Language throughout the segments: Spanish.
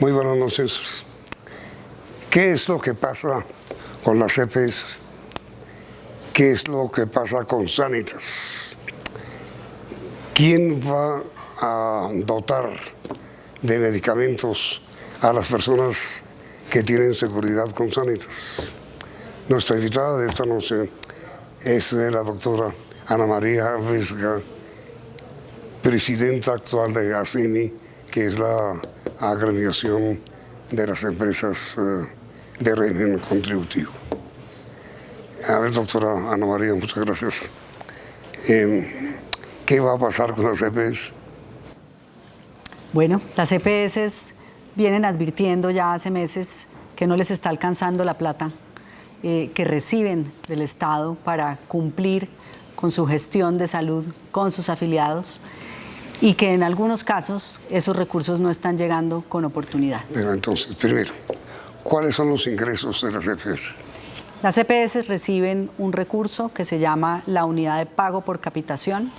Muy buenas noches. ¿Qué es lo que pasa con las EPS? ¿Qué es lo que pasa con Sanitas? ¿Quién va a dotar de medicamentos a las personas que tienen seguridad con Sanitas? Nuestra invitada de esta noche es la doctora Ana María Vesga, presidenta actual de ACIMI, que es la agremiación de las empresas de régimen contributivo. A ver, doctora Ana María, muchas gracias. ¿Qué va a pasar con las EPS? Bueno, las EPS vienen advirtiendo ya hace meses que no les está alcanzando la plata que reciben del Estado para cumplir con su gestión de salud con sus afiliados y que en algunos casos esos recursos no están llegando con oportunidad. Pero entonces, primero, ¿cuáles son los ingresos de las EPS? Las EPS reciben un recurso que se llama la unidad de pago por capitación,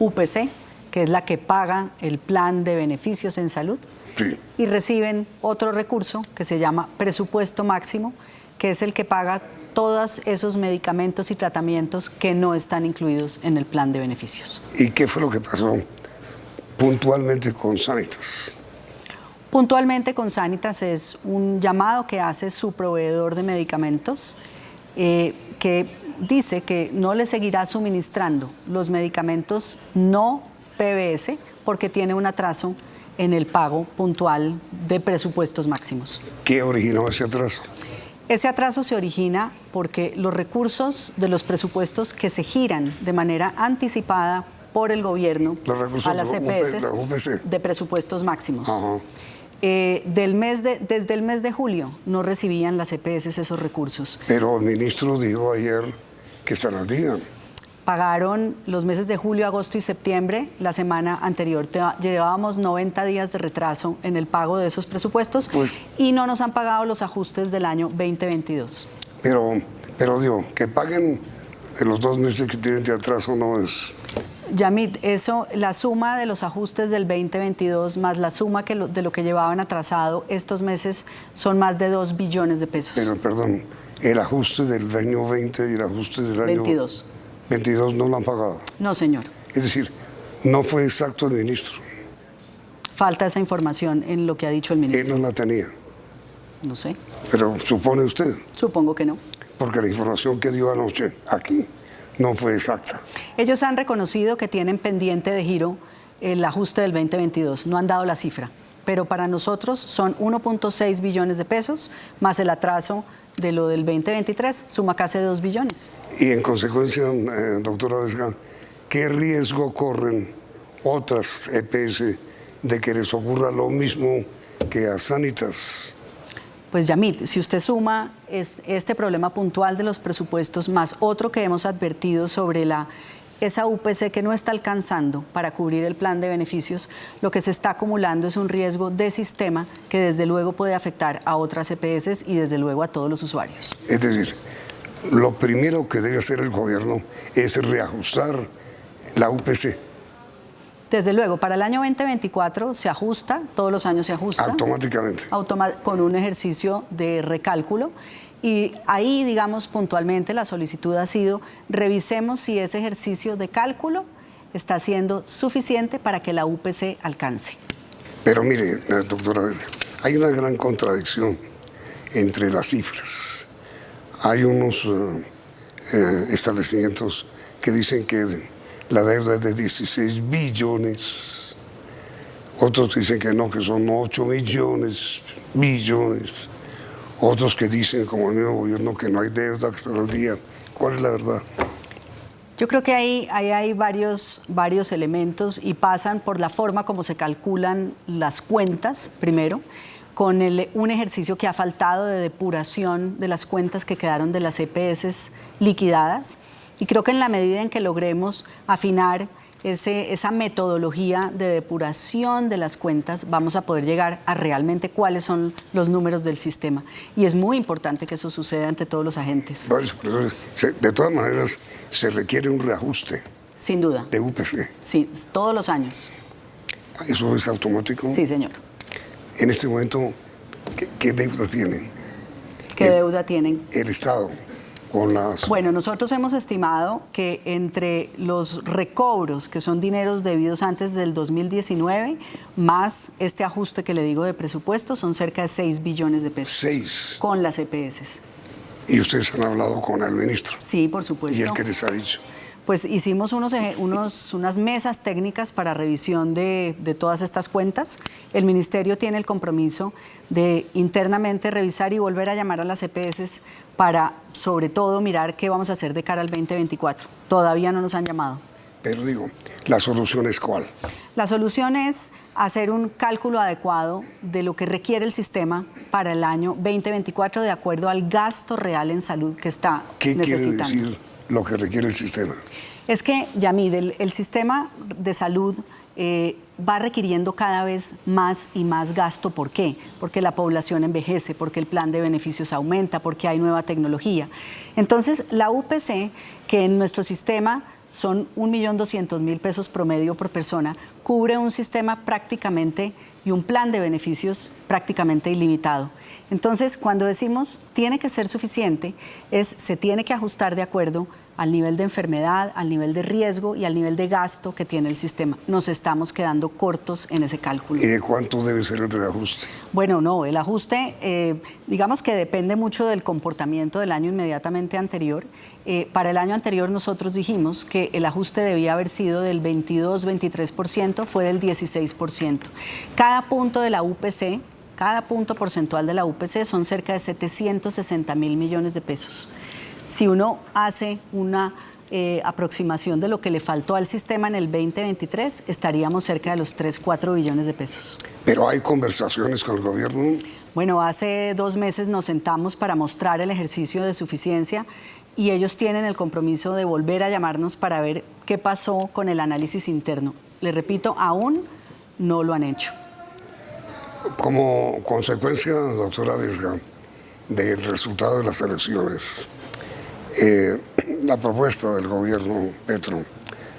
UPC, que es la que paga el plan de beneficios en salud, sí. Y reciben otro recurso que se llama presupuesto máximo, que es el que paga todos esos medicamentos y tratamientos que no están incluidos en el plan de beneficios. ¿Y qué fue lo que pasó puntualmente con Sanitas? Puntualmente con Sanitas es un llamado que hace su proveedor de medicamentos que dice que no le seguirá suministrando los medicamentos no PBS porque tiene un atraso en el pago puntual de presupuestos máximos. ¿Qué originó ese atraso? Ese atraso se origina porque los recursos de los presupuestos que se giran de manera anticipada por el gobierno a las EPS de presupuestos máximos. Desde el mes de julio no recibían las EPS esos recursos. Pero el ministro dijo ayer que están al día. Pagaron los meses de julio, agosto y septiembre. La semana anterior llevábamos 90 días de retraso en el pago de esos presupuestos y no nos han pagado los ajustes del año 2022. Pero digo, que paguen en los 2 meses que tienen de atraso no es... Yamit, eso, la suma de los ajustes del 2022 más la suma de lo que llevaban atrasado estos meses son más de 2 billones de pesos. Pero perdón, el ajuste del año 20 y el ajuste del año 22 no lo han pagado. No, señor. Es decir, no fue exacto el ministro. Falta esa información en lo que ha dicho el ministro. Él no la tenía. No sé. Pero supone usted. Supongo que no. Porque la información que dio anoche aquí no fue exacta. Ellos han reconocido que tienen pendiente de giro el ajuste del 2022. No han dado la cifra. Pero para nosotros son 1.6 billones de pesos más el atraso de lo del 2023, suma casi 2 billones. Y en consecuencia, doctora Vesga, ¿qué riesgo corren otras EPS de que les ocurra lo mismo que a Sanitas? Pues Yamit, si usted suma este problema puntual de los presupuestos más otro que hemos advertido sobre esa UPC que no está alcanzando para cubrir el plan de beneficios, lo que se está acumulando es un riesgo de sistema que desde luego puede afectar a otras EPS y desde luego a todos los usuarios. Es decir, lo primero que debe hacer el gobierno es reajustar la UPC. Desde luego, para el año 2024 se ajusta, todos los años se ajusta. Automáticamente. Con un ejercicio de recálculo. Y ahí, digamos, puntualmente la solicitud ha sido, revisemos si ese ejercicio de cálculo está siendo suficiente para que la UPC alcance. Pero mire, doctora, hay una gran contradicción entre las cifras. Hay unos establecimientos que dicen que la deuda es de 16 billones. Otros dicen que no, que son 8 billones. Otros que dicen, como el mismo gobierno, que no hay deuda, que están al día. ¿Cuál es la verdad? Yo creo que ahí hay varios elementos y pasan por la forma como se calculan las cuentas, primero, con un ejercicio que ha faltado de depuración de las cuentas que quedaron de las EPS liquidadas. Y creo que en la medida en que logremos afinar esa metodología de depuración de las cuentas, vamos a poder llegar a realmente cuáles son los números del sistema. Y es muy importante que eso suceda ante todos los agentes. De todas maneras, se requiere un reajuste. Sin duda. De UPC. Sí, todos los años. ¿Eso es automático? Sí, señor. En este momento, ¿qué deuda tienen? ¿Qué deuda tienen? El Estado con las... Bueno, nosotros hemos estimado que entre los recobros, que son dineros debidos antes del 2019, más este ajuste que le digo de presupuesto, son cerca de 6 billones de pesos. 6. Con las EPS. ¿Y ustedes han hablado con el ministro? Sí, por supuesto. ¿Y él qué les ha dicho? Pues hicimos unas mesas técnicas para revisión de todas estas cuentas. El Ministerio tiene el compromiso de internamente revisar y volver a llamar a las EPS para, sobre todo, mirar qué vamos a hacer de cara al 2024. Todavía no nos han llamado. Pero digo, ¿la solución es cuál? La solución es hacer un cálculo adecuado de lo que requiere el sistema para el año 2024 de acuerdo al gasto real en salud que está necesitando. ¿Qué quiere decir lo que requiere el sistema? Es que, Yamid, el sistema de salud va requiriendo cada vez más y más gasto. ¿Por qué? Porque la población envejece, porque el plan de beneficios aumenta, porque hay nueva tecnología. Entonces, la UPC, que en nuestro sistema son 1.200.000 pesos promedio por persona, cubre un sistema prácticamente y un plan de beneficios prácticamente ilimitado. Entonces, cuando decimos tiene que ser suficiente, se tiene que ajustar de acuerdo al nivel de enfermedad, al nivel de riesgo y al nivel de gasto que tiene el sistema. Nos estamos quedando cortos en ese cálculo. ¿Y de cuánto debe ser el reajuste? Bueno, no, el ajuste, digamos que depende mucho del comportamiento del año inmediatamente anterior. Para el año anterior nosotros dijimos que el ajuste debía haber sido del 22-23%, fue del 16%. Cada punto de la UPC, cada punto porcentual de la UPC son cerca de 760.000 millones de pesos. Si uno hace una aproximación de lo que le faltó al sistema en el 2023, estaríamos cerca de los 3-4 billones de pesos. ¿Pero hay conversaciones con el gobierno? Bueno, hace 2 meses nos sentamos para mostrar el ejercicio de suficiencia y ellos tienen el compromiso de volver a llamarnos para ver qué pasó con el análisis interno. Les repito, aún no lo han hecho. Como consecuencia, doctora Vesga, del resultado de las elecciones, la propuesta del gobierno Petro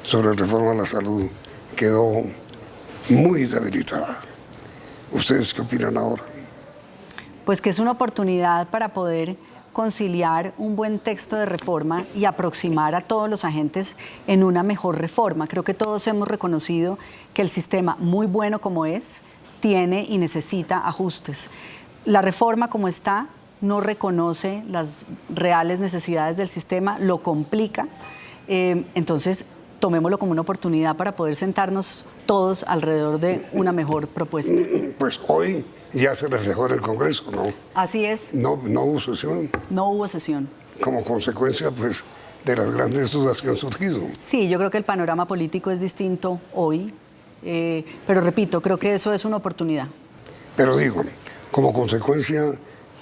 sobre reforma a la salud quedó muy debilitada. ¿Ustedes qué opinan ahora? Pues que es una oportunidad para poder conciliar un buen texto de reforma y aproximar a todos los agentes en una mejor reforma. Creo que todos hemos reconocido que el sistema, muy bueno como es, tiene y necesita ajustes. La reforma como está no reconoce las reales necesidades del sistema, lo complica. Entonces, tomémoslo como una oportunidad para poder sentarnos todos alrededor de una mejor propuesta. Pues hoy ya se reflejó en el Congreso, ¿no? Así es. No hubo sesión. No hubo sesión. Como consecuencia, pues, de las grandes dudas que han surgido. Sí, yo creo que el panorama político es distinto hoy, pero repito, creo que eso es una oportunidad. Pero digo, como consecuencia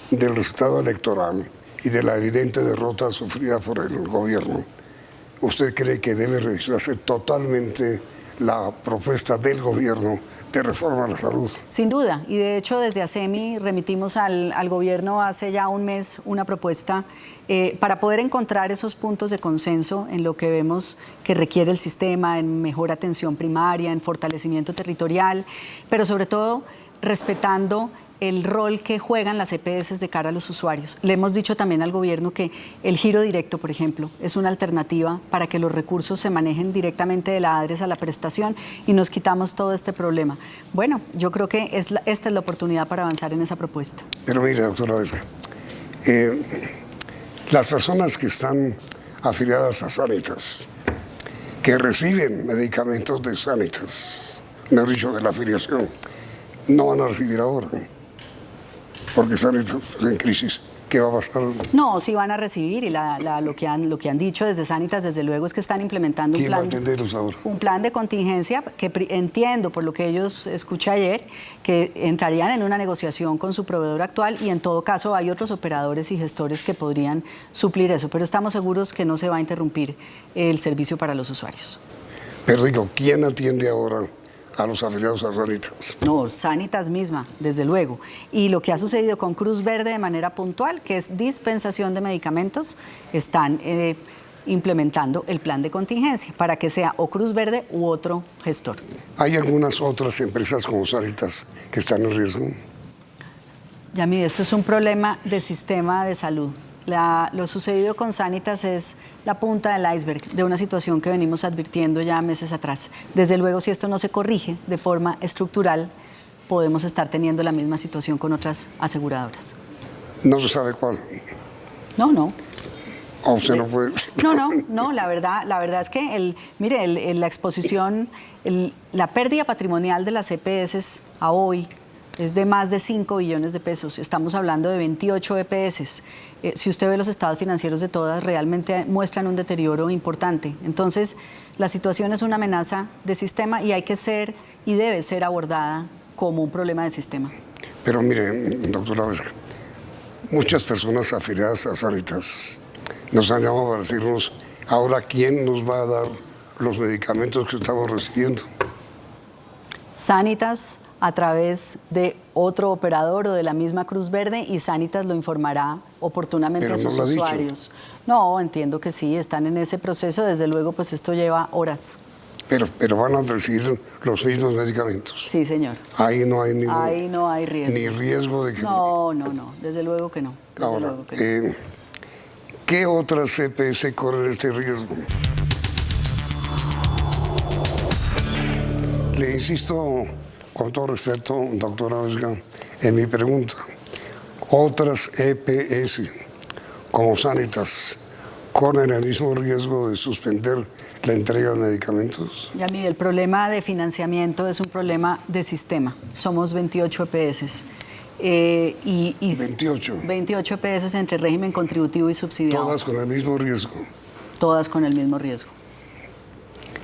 del resultado electoral y de la evidente derrota sufrida por el gobierno, ¿usted cree que debe revisarse totalmente la propuesta del gobierno de reforma a la salud? Sin duda, y de hecho desde ASEMI remitimos al gobierno hace ya un mes una propuesta para poder encontrar esos puntos de consenso en lo que vemos que requiere el sistema, en mejor atención primaria, en fortalecimiento territorial, pero sobre todo respetando el rol que juegan las EPS de cara a los usuarios. Le hemos dicho también al gobierno que el giro directo, por ejemplo, es una alternativa para que los recursos se manejen directamente de la ADRES a la prestación y nos quitamos todo este problema. Bueno, yo creo que esta es la oportunidad para avanzar en esa propuesta. Pero mire, doctora Vesga, las personas que están afiliadas a Sanitas, que reciben medicamentos de Sanitas, mejor dicho, de la afiliación, no van a recibir ahora, porque Sanitas está en crisis. ¿Qué va a pasar? No, sí van a recibir y lo que han dicho desde Sanitas, desde luego, es que están implementando ¿Quién va a atenderlos ahora? Un plan de contingencia que entiendo, por lo que ellos escuché ayer, que entrarían en una negociación con su proveedor actual y en todo caso hay otros operadores y gestores que podrían suplir eso, pero estamos seguros que no se va a interrumpir el servicio para los usuarios. Pero digo, ¿quién atiende ahora a los afiliados a Sanitas? No, Sanitas misma, desde luego. Y lo que ha sucedido con Cruz Verde de manera puntual, que es dispensación de medicamentos, están implementando el plan de contingencia para que sea o Cruz Verde u otro gestor. ¿Hay algunas otras empresas como Sanitas que están en riesgo? Yamid, esto es un problema de sistema de salud. Lo sucedido con Sanitas es la punta del iceberg de una situación que venimos advirtiendo ya meses atrás. Desde luego, si esto no se corrige de forma estructural, podemos estar teniendo la misma situación con otras aseguradoras. No se sabe cuál. No. ¿O usted no puede? No, la verdad es que la exposición, la pérdida patrimonial de las EPS a hoy es de más de 5 billones de pesos. Estamos hablando de 28 EPS. Si usted ve los estados financieros de todas, realmente muestran un deterioro importante. Entonces, la situación es una amenaza de sistema y hay que ser y debe ser abordada como un problema de sistema. Pero mire, doctora Vesga, muchas personas afiliadas a Sanitas nos han llamado para decirnos, ahora, ¿quién nos va a dar los medicamentos que estamos recibiendo? Sanitas a través de otro operador o de la misma Cruz Verde, y Sanitas lo informará oportunamente a sus usuarios. No, entiendo que sí, están en ese proceso. Desde luego, pues esto lleva horas. Pero van a recibir los mismos medicamentos. Sí, señor. Ahí no hay Ahí no hay riesgo. Ni riesgo de que... No, desde luego que no. Ahora, ¿qué otras EPS corren este riesgo? Le insisto, con todo respeto, doctora Vesga, en mi pregunta. ¿Otras EPS, como Sanitas, corren el mismo riesgo de suspender la entrega de medicamentos? Yamid, el problema de financiamiento es un problema de sistema. Somos 28 EPS. 28. 28 EPS entre régimen contributivo y subsidiado. Todas con el mismo riesgo. Todas con el mismo riesgo.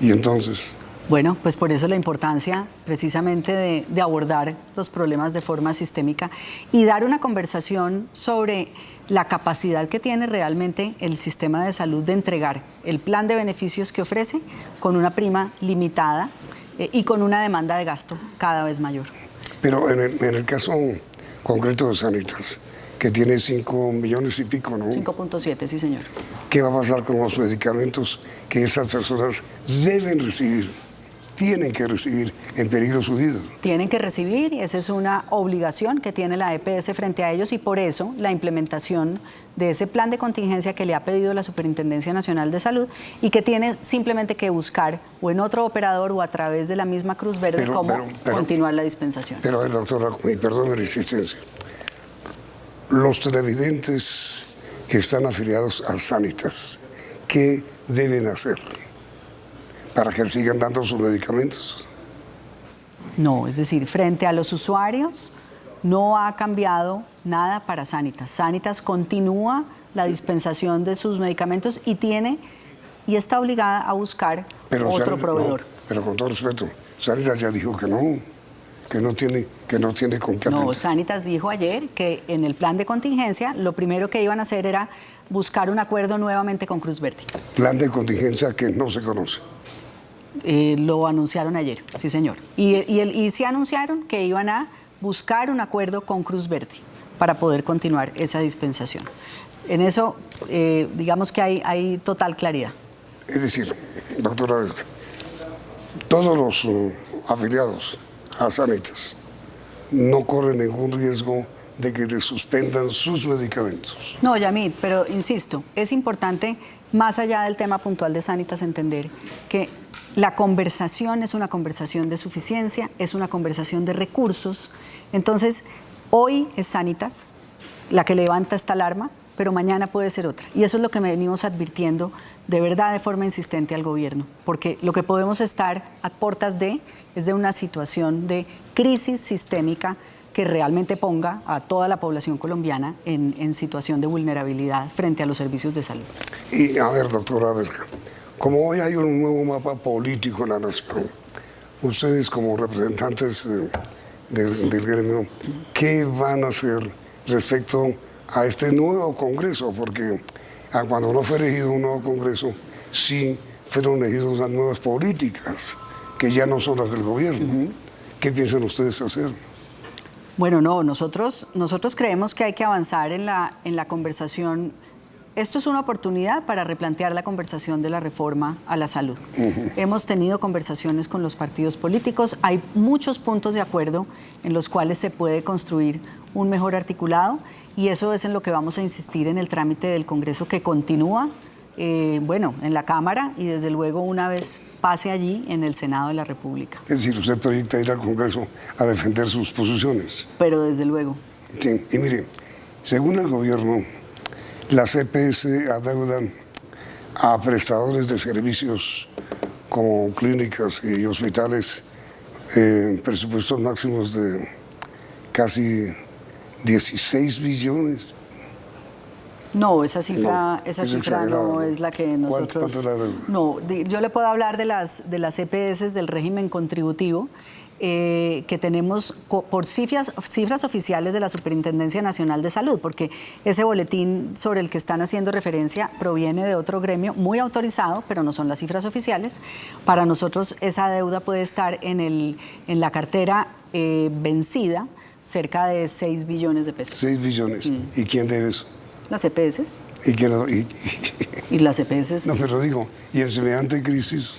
¿Y entonces? Bueno, pues por eso la importancia precisamente de abordar los problemas de forma sistémica y dar una conversación sobre la capacidad que tiene realmente el sistema de salud de entregar el plan de beneficios que ofrece con una prima limitada y con una demanda de gasto cada vez mayor. Pero en el caso concreto de Sanitas, que tiene 5 millones y pico, ¿no? 5.7, sí, señor. ¿Qué va a pasar con los medicamentos que esas personas deben recibir? Tienen que recibir en peligro su vida. Tienen que recibir, y esa es una obligación que tiene la EPS frente a ellos, y por eso la implementación de ese plan de contingencia que le ha pedido la Superintendencia Nacional de Salud y que tiene simplemente que buscar o en otro operador o a través de la misma Cruz Verde cómo continuar la dispensación. Pero a ver, doctora, y perdón la insistencia, los televidentes que están afiliados a Sanitas, ¿qué deben hacer para que sigan dando sus medicamentos? No, es decir, frente a los usuarios no ha cambiado nada para Sanitas. Sanitas continúa la dispensación de sus medicamentos y está obligada a buscar otro proveedor. No, pero con todo respeto, Sanitas ya dijo que no tiene con qué atender. No, Sanitas dijo ayer que en el plan de contingencia lo primero que iban a hacer era buscar un acuerdo nuevamente con Cruz Verde. Plan de contingencia que no se conoce. Lo anunciaron ayer, sí, señor. Y sí anunciaron que iban a buscar un acuerdo con Cruz Verde para poder continuar esa dispensación. En eso, digamos que hay total claridad. Es decir, doctora, todos los afiliados a Sanitas no corren ningún riesgo de que les suspendan sus medicamentos. No, Yamid, pero insisto, es importante, más allá del tema puntual de Sanitas, entender que la conversación es una conversación de suficiencia, es una conversación de recursos. Entonces, hoy es Sanitas la que levanta esta alarma, pero mañana puede ser otra. Y eso es lo que venimos advirtiendo de verdad de forma insistente al gobierno, porque lo que podemos estar a puertas es de una situación de crisis sistémica que realmente ponga a toda la población colombiana en situación de vulnerabilidad frente a los servicios de salud. Y a ver, doctora Vesga, como hoy hay un nuevo mapa político en la nación, ustedes como representantes del gremio, ¿qué van a hacer respecto a este nuevo Congreso? Porque cuando no fue elegido un nuevo Congreso, sí fueron elegidas las nuevas políticas, que ya no son las del gobierno. ¿Qué piensan ustedes hacer? Bueno, no, nosotros creemos que hay que avanzar en la conversación esto es una oportunidad para replantear la conversación de la reforma a la salud. Hemos tenido conversaciones con los partidos políticos, hay muchos puntos de acuerdo en los cuales se puede construir un mejor articulado y eso es en lo que vamos a insistir en el trámite del Congreso que continúa, en la Cámara y desde luego una vez pase allí en el Senado de la República. Es decir, usted proyecta ir al Congreso a defender sus posiciones. Pero desde luego. Sí, y mire, según el gobierno, las EPS adeudan a prestadores de servicios como clínicas y hospitales presupuestos máximos de casi 16 billones. No, esa cifra exagerado. no es la que nosotros... ¿Cuánto es la deuda? No, yo le puedo hablar de las EPS del régimen contributivo que tenemos por cifras oficiales de la Superintendencia Nacional de Salud, porque ese boletín sobre el que están haciendo referencia proviene de otro gremio muy autorizado, pero no son las cifras oficiales. Para nosotros esa deuda puede estar en la cartera vencida cerca de 6 billones de pesos. 6 billones. ¿Y quién debe eso? Las EPS. ¿Y quién Y las EPS. No, pero digo, ¿y en semejante crisis?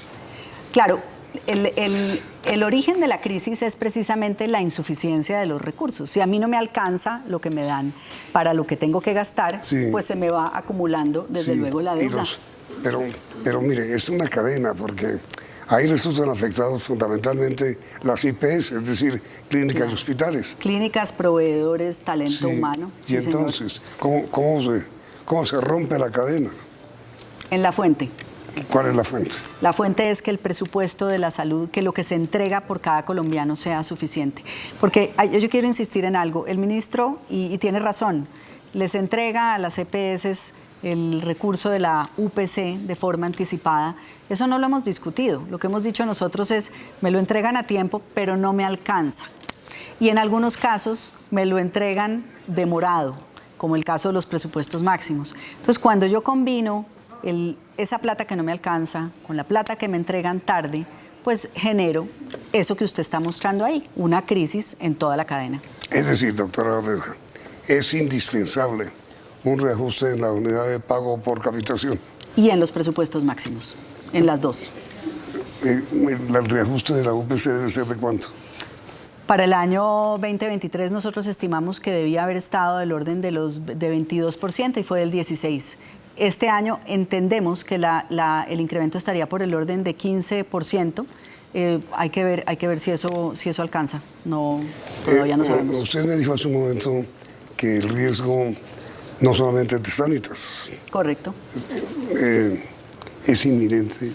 Claro, el origen de la crisis es precisamente la insuficiencia de los recursos. Si a mí no me alcanza lo que me dan para lo que tengo que gastar, sí, pues se me va acumulando desde luego la deuda. Pero mire, es una cadena porque ahí resultan afectados fundamentalmente las IPS, es decir, clínicas y hospitales. Clínicas, proveedores, talento humano. Y entonces, ¿cómo se rompe la cadena? En la fuente. ¿Cuál es la fuente? La fuente es que el presupuesto de la salud, que lo que se entrega por cada colombiano sea suficiente. Porque yo quiero insistir en algo. El ministro, y tiene razón, les entrega a las EPS el recurso de la UPC de forma anticipada. Eso no lo hemos discutido. Lo que hemos dicho nosotros es, me lo entregan a tiempo, pero no me alcanza. Y en algunos casos me lo entregan demorado, como el caso de los presupuestos máximos. Entonces, cuando yo combino esa plata que no me alcanza con la plata que me entregan tarde, pues genero eso que usted está mostrando ahí, una crisis en toda la cadena. Es decir, doctora Oreja, es indispensable un reajuste en la unidad de pago por capitación. Y en los presupuestos máximos, en las dos. ¿El reajuste de la UPC debe ser de cuánto? Para el año 2023 nosotros estimamos que debía haber estado del orden de 22% y fue del 16%. Este año entendemos que el incremento estaría por el orden de 15%. Hay que ver si eso alcanza. Todavía no sabemos. Usted me dijo hace un momento que el riesgo no solamente es de Sanitas. Correcto. Es inminente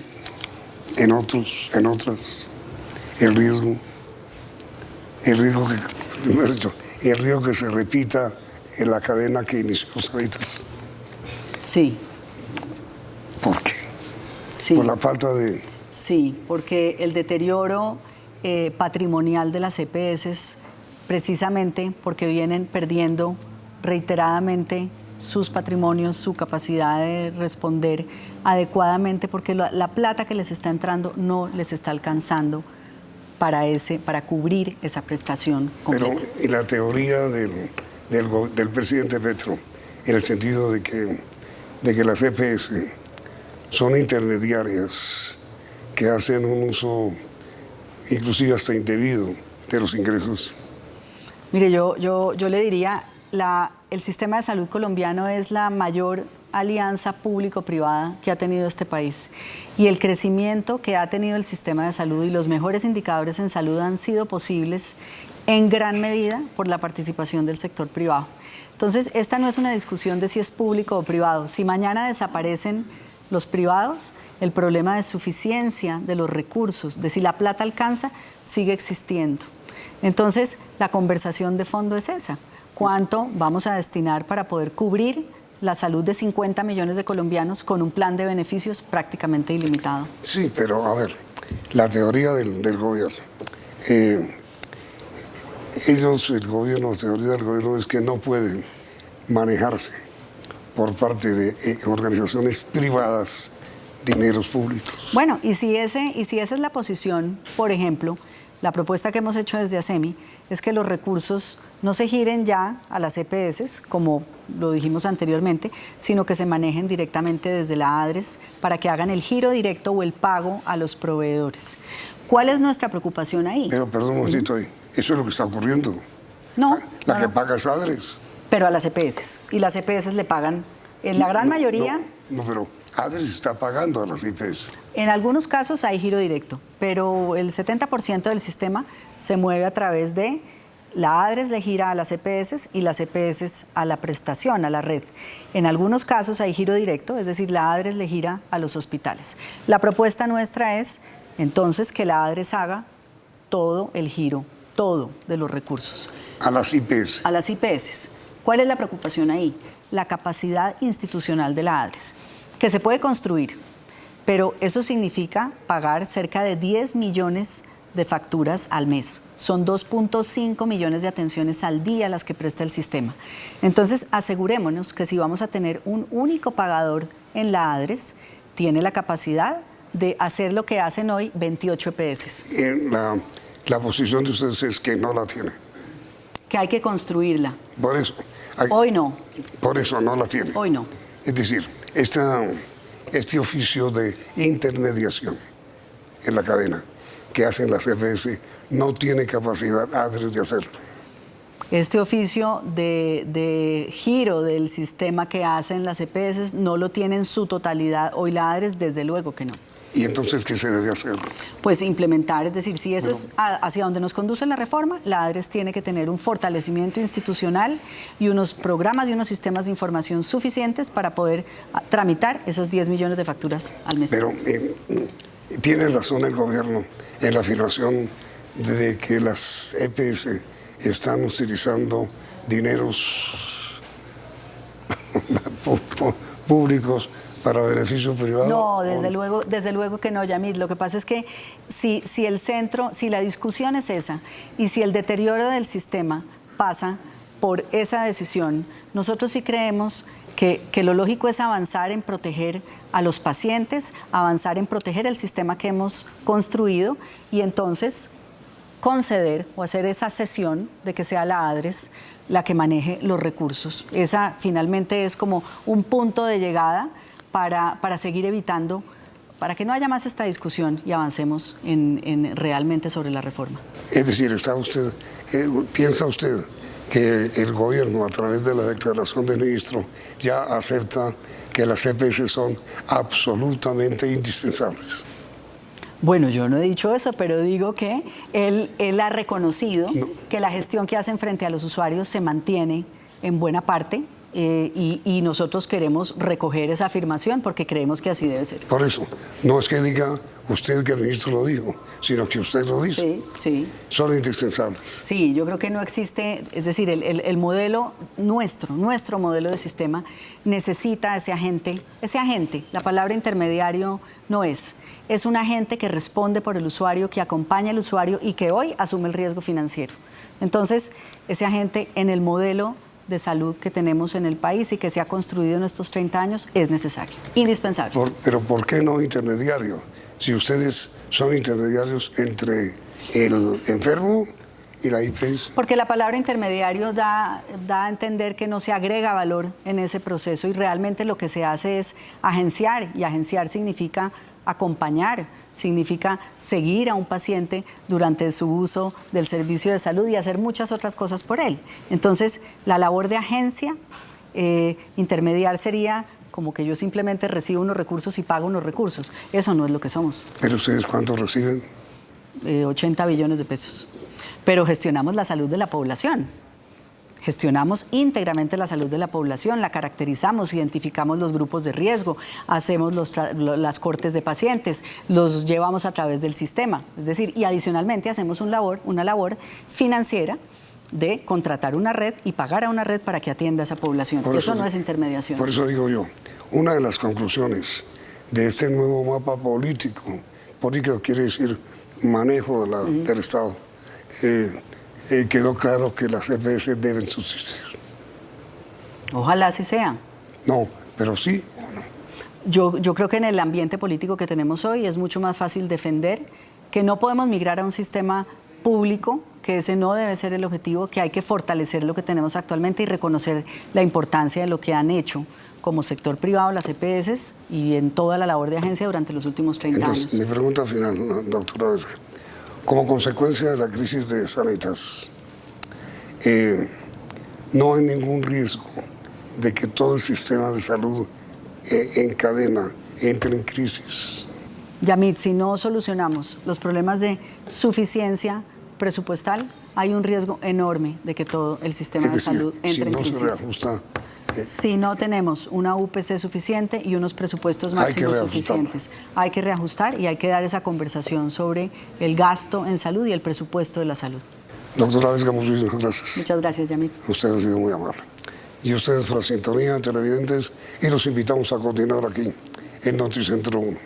en otras. El riesgo que se repita en la cadena que inició Sanitas. Sí. ¿Por qué? Sí. Por la falta de... Sí, porque el deterioro patrimonial de las EPS, precisamente porque vienen perdiendo reiteradamente sus patrimonios, su capacidad de responder adecuadamente, porque la plata que les está entrando no les está alcanzando para cubrir esa prestación completa. Pero, ¿y la teoría del presidente Petro, en el sentido de que las EPS son intermediarias que hacen un uso inclusive hasta indebido de los ingresos? Mire, yo le diría, el sistema de salud colombiano es la mayor alianza público-privada que ha tenido este país. Y el crecimiento que ha tenido el sistema de salud y los mejores indicadores en salud han sido posibles en gran medida por la participación del sector privado. Entonces, esta no es una discusión de si es público o privado. Si mañana desaparecen los privados, el problema de suficiencia de los recursos, de si la plata alcanza, sigue existiendo. Entonces, la conversación de fondo es esa. ¿Cuánto vamos a destinar para poder cubrir la salud de 50 millones de colombianos con un plan de beneficios prácticamente ilimitado? Sí, pero a ver, la teoría del gobierno. La teoría del gobierno es que no pueden manejarse por parte de organizaciones privadas dineros públicos. Bueno, y si esa es la posición, por ejemplo, La propuesta que hemos hecho desde ASEMI es que los recursos no se giren ya a las EPS, como lo dijimos anteriormente, sino que se manejen directamente desde la ADRES para que hagan el giro directo o el pago a los proveedores. ¿Cuál es nuestra preocupación ahí? Pero perdón un momentito ahí, eso es lo que está ocurriendo. No. La que paga es ADRES. Pero a las EPS. Y las EPS le pagan, en la gran mayoría... No, pero ADRES está pagando a las EPS. En algunos casos hay giro directo, pero el 70% del sistema se mueve a través de la ADRES le gira a las EPS y las EPS a la prestación, a la red. En algunos casos hay giro directo, es decir, la ADRES le gira a los hospitales. La propuesta nuestra es entonces que la ADRES haga todo el giro, todo de los recursos. A las IPS. A las IPS. ¿Cuál es la preocupación ahí? La capacidad institucional de la ADRES, que se puede construir, pero eso significa pagar cerca de 10 millones de facturas al mes. Son 2.5 millones de atenciones al día las que presta el sistema. Entonces, asegurémonos que si vamos a tener un único pagador en la ADRES, tiene la capacidad de hacer lo que hacen hoy 28 EPS. La posición de ustedes es que no la tiene. Que hay que construirla. Por eso. Hoy no. Por eso no la tiene. Hoy no. Es decir, este oficio de intermediación en la cadena que hacen las EPS no tiene capacidad ADRES de hacerlo. Este oficio de giro del sistema que hacen las EPS no lo tiene en su totalidad hoy la ADRES, desde luego que no. ¿Y entonces qué se debe hacer? Pues implementar, es decir, si eso es hacia donde nos conduce la reforma, la ADRES tiene que tener un fortalecimiento institucional y unos programas y unos sistemas de información suficientes para poder tramitar esas 10 millones de facturas al mes. Pero tiene razón el gobierno en la afirmación de que las EPS están utilizando dineros públicos para beneficio privado. No, desde luego que no, Yamid. Lo que pasa es que si la discusión es esa y si el deterioro del sistema pasa por esa decisión, nosotros sí creemos que lo lógico es avanzar en proteger a los pacientes, avanzar en proteger el sistema que hemos construido y entonces conceder o hacer esa cesión de que sea la ADRES la que maneje los recursos. Esa finalmente es como un punto de llegada para seguir evitando, para que no haya más esta discusión y avancemos en realmente sobre la reforma. Es decir, ¿piensa usted que el gobierno, a través de la declaración del ministro, ya acepta que las EPS son absolutamente indispensables? Bueno, yo no he dicho eso, pero digo que él ha reconocido que la gestión que hacen frente a los usuarios se mantiene en buena parte y nosotros queremos recoger esa afirmación porque creemos que así debe ser. Por eso, no es que diga usted que el ministro lo dijo, sino que usted lo dice. Sí, sí. Son indispensables. Sí, yo creo que no existe, es decir, el modelo nuestro modelo de sistema necesita ese agente, la palabra intermediario no es un agente que responde por el usuario, que acompaña al usuario y que hoy asume el riesgo financiero. Entonces, ese agente en el modelo de salud que tenemos en el país y que se ha construido en estos 30 años es necesario, indispensable. Pero ¿por qué no intermediario? Si ustedes son intermediarios entre el enfermo y la IPS. Porque la palabra intermediario da a entender que no se agrega valor en ese proceso y realmente lo que se hace es agenciar, y agenciar significa acompañar, significa seguir a un paciente durante su uso del servicio de salud y hacer muchas otras cosas por él. Entonces, la labor de agencia, intermediar sería como que yo simplemente recibo unos recursos y pago unos recursos. Eso no es lo que somos. ¿Pero ustedes cuántos reciben? 80 billones de pesos. Pero gestionamos la salud de la población. Gestionamos íntegramente la salud de la población, la caracterizamos, identificamos los grupos de riesgo, hacemos las cortes de pacientes, los llevamos a través del sistema. Es decir, y adicionalmente hacemos una labor financiera de contratar una red y pagar a una red para que atienda a esa población. Eso no es intermediación. Por eso digo yo, una de las conclusiones de este nuevo mapa político quiere decir manejo del Estado, quedó claro que las EPS deben subsistir. Ojalá así sea. No, pero sí o no. Yo creo que en el ambiente político que tenemos hoy es mucho más fácil defender que no podemos migrar a un sistema público, que ese no debe ser el objetivo, que hay que fortalecer lo que tenemos actualmente y reconocer la importancia de lo que han hecho como sector privado, las EPS y en toda la labor de agencia durante los últimos 30 Entonces, años. mi pregunta final, doctora Vesga. Como consecuencia de la crisis de Sanitas, no hay ningún riesgo de que todo el sistema de salud en cadena entre en crisis. Yamit, si no solucionamos los problemas de suficiencia presupuestal, hay un riesgo enorme de que todo el sistema de salud entre en crisis. Si no se reajusta, si no tenemos una UPC suficiente y unos presupuestos máximos suficientes, hay que reajustar y hay que dar esa conversación sobre el gasto en salud y el presupuesto de la salud. Doctora Vesga, muchísimas gracias. Muchas gracias, Yamit. Usted ha sido muy amable. Y ustedes por la sintonía, televidentes, y los invitamos a continuar aquí en Noticentro 1.